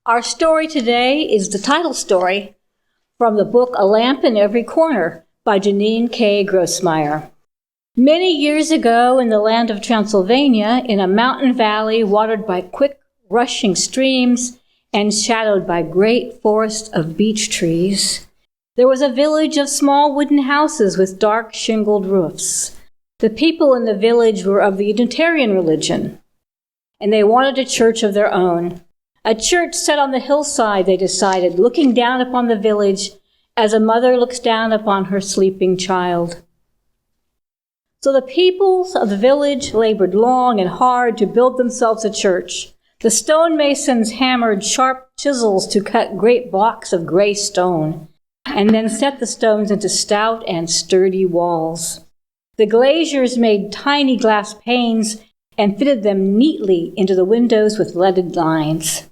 Our story today is the title story from the book A Lamp in Every Corner by Janeen K. Grohsmeyer. Many years ago in the land of Transylvania, in a mountain valley watered by quick rushing streams and shadowed by great forests of beech trees, there was a village of small wooden houses with dark shingled roofs. The people in the village were of the Unitarian religion, and they wanted a church of their own. A church set on the hillside, they decided, looking down upon the village as a mother looks down upon her sleeping child. So the people of the village labored long and hard to build themselves a church. The stonemasons hammered sharp chisels to cut great blocks of gray stone, and then set the stones into stout and sturdy walls. The glaziers made tiny glass panes and fitted them neatly into the windows with leaded lines.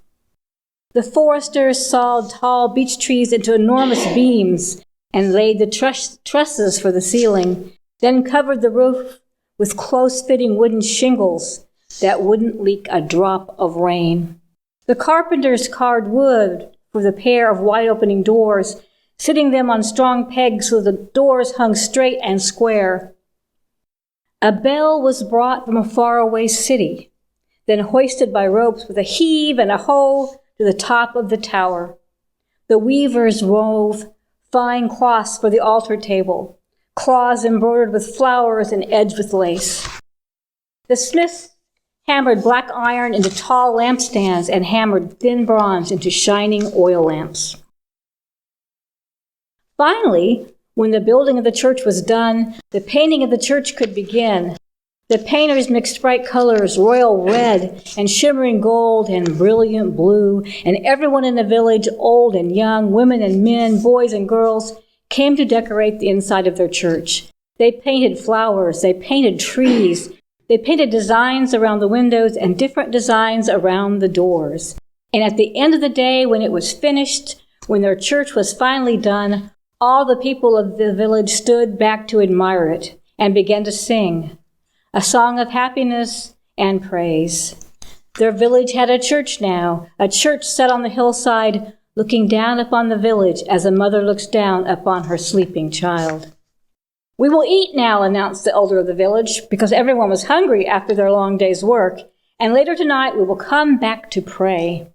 The foresters sawed tall beech trees into enormous beams and laid the trusses for the ceiling, then covered the roof with close-fitting wooden shingles that wouldn't leak a drop of rain. The carpenters carved wood for the pair of wide-opening doors, sitting them on strong pegs so the doors hung straight and square. A bell was brought from a faraway city, then hoisted by ropes with a heave and a hoe to the top of the tower. The weavers wove fine cloths for the altar table, cloths embroidered with flowers and edged with lace. The smiths hammered black iron into tall lampstands and hammered thin bronze into shining oil lamps. Finally, when the building of the church was done, the painting of the church could begin. The painters mixed bright colors, royal red and shimmering gold and brilliant blue, and everyone in the village, old and young, women and men, boys and girls, came to decorate the inside of their church. They painted flowers, they painted trees, they painted designs around the windows and different designs around the doors. And at the end of the day, when it was finished, when their church was finally done, all the people of the village stood back to admire it and began to sing a song of happiness and praise. Their village had a church now, a church set on the hillside, looking down upon the village as a mother looks down upon her sleeping child. "We will eat now," announced the elder of the village, because everyone was hungry after their long day's work, "and later tonight we will come back to pray."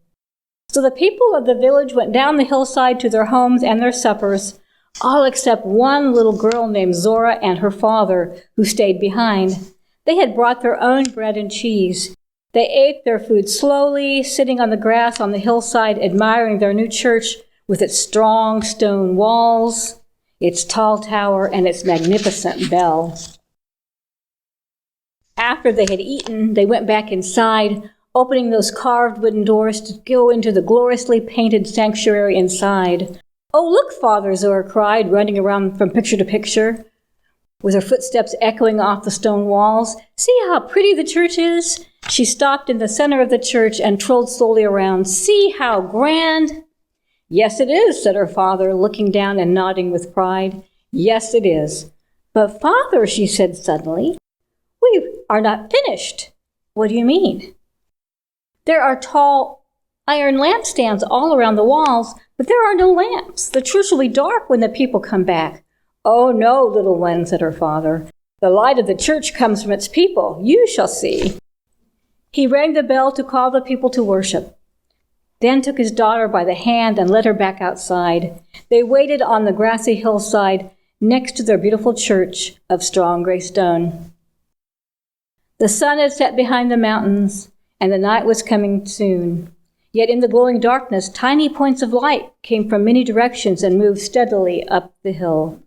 So the people of the village went down the hillside to their homes and their suppers, all except one little girl named Zora and her father, who stayed behind. They had brought their own bread and cheese. They ate their food slowly, sitting on the grass on the hillside, admiring their new church with its strong stone walls, its tall tower, and its magnificent bell. After they had eaten, they went back inside, opening those carved wooden doors to go into the gloriously painted sanctuary inside. "Oh, look, Father," Zora cried, running around from picture to picture, with her footsteps echoing off the stone walls. "See how pretty the church is?" She stopped in the center of the church and trolled slowly around. "See how grand?" "Yes, it is," said her father, looking down and nodding with pride. "Yes, it is." "But Father," she said suddenly, "we are not finished." "What do you mean?" "There are tall iron lampstands all around the walls, but there are no lamps. The church will be dark when the people come back." "Oh, no, little one," said her father. "The light of the church comes from its people. You shall see." He rang the bell to call the people to worship, then took his daughter by the hand and led her back outside. They waited on the grassy hillside next to their beautiful church of strong gray stone. The sun had set behind the mountains, and the night was coming soon. Yet in the glowing darkness, tiny points of light came from many directions and moved steadily up the hill.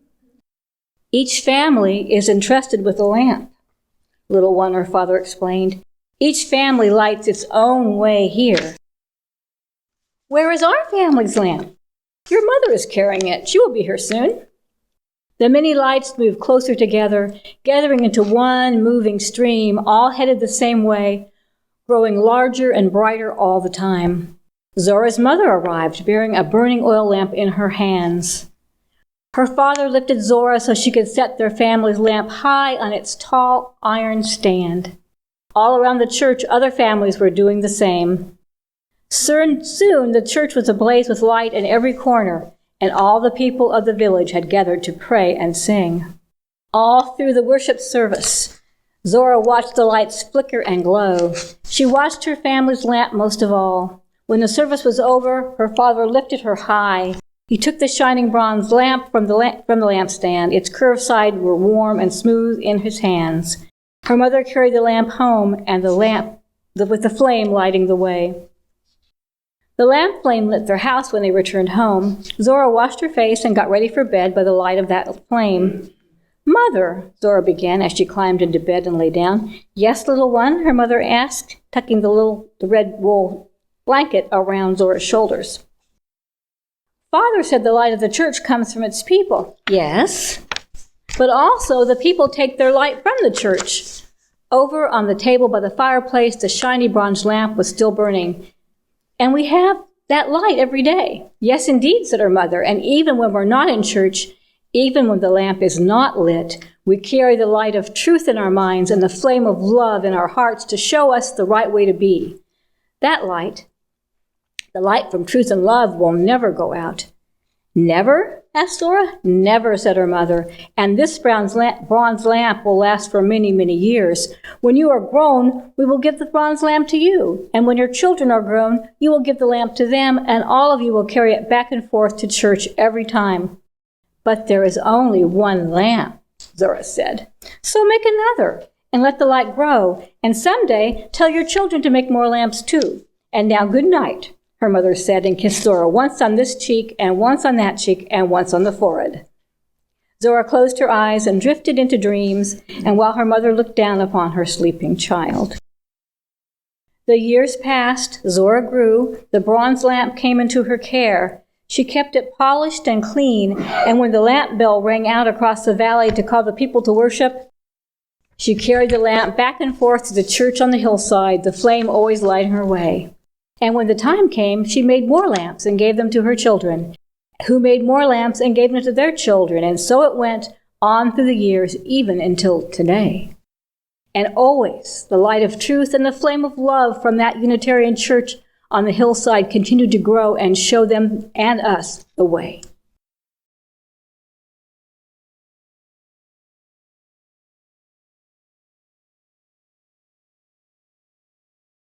"Each family is entrusted with a lamp," little one, her father explained. "Each family lights its own way here." "Where is our family's lamp?" "Your mother is carrying it. She will be here soon." The many lights moved closer together, gathering into one moving stream, all headed the same way, growing larger and brighter all the time. Zora's mother arrived, bearing a burning oil lamp in her hands. Her father lifted Zora so she could set their family's lamp high on its tall iron stand. All around the church, other families were doing the same. Soon the church was ablaze with light in every corner, and all the people of the village had gathered to pray and sing. All through the worship service, Zora watched the lights flicker and glow. She watched her family's lamp most of all. When the service was over, her father lifted her high. He took the shining bronze lamp from the lampstand. Its curved sides were warm and smooth in his hands. Her mother carried the lamp home, and the lamp with the flame lighting the way. The lamp flame lit their house when they returned home. Zora washed her face and got ready for bed by the light of that flame. "Mother," Zora began as she climbed into bed and lay down. "Yes, little one?" her mother asked, tucking the red wool blanket around Zora's shoulders. "Father said the light of the church comes from its people." "Yes." "But also the people take their light from the church." Over on the table by the fireplace, the shiny bronze lamp was still burning. "And we have that light every day." "Yes, indeed," said her mother. "And even when we're not in church, even when the lamp is not lit, we carry the light of truth in our minds and the flame of love in our hearts to show us the right way to be. That light, the light from truth and love, will never go out." "Never?" asked Zora. "Never," said her mother. "And this bronze lamp will last for many, many years. When you are grown, we will give the bronze lamp to you. And when your children are grown, you will give the lamp to them, and all of you will carry it back and forth to church every time." "But there is only one lamp," Zora said. "So make another, and let the light grow. And someday, tell your children to make more lamps too. And now good night," her mother said, and kissed Zora once on this cheek, and once on that cheek, and once on the forehead. Zora closed her eyes and drifted into dreams, and while her mother looked down upon her sleeping child. The years passed, Zora grew, the bronze lamp came into her care. She kept it polished and clean, and when the lamp bell rang out across the valley to call the people to worship, she carried the lamp back and forth to the church on the hillside, the flame always lighting her way. And when the time came, she made more lamps and gave them to her children, who made more lamps and gave them to their children, and so it went on through the years, even until today. And always the light of truth and the flame of love from that Unitarian church on the hillside continued to grow and show them and us the way.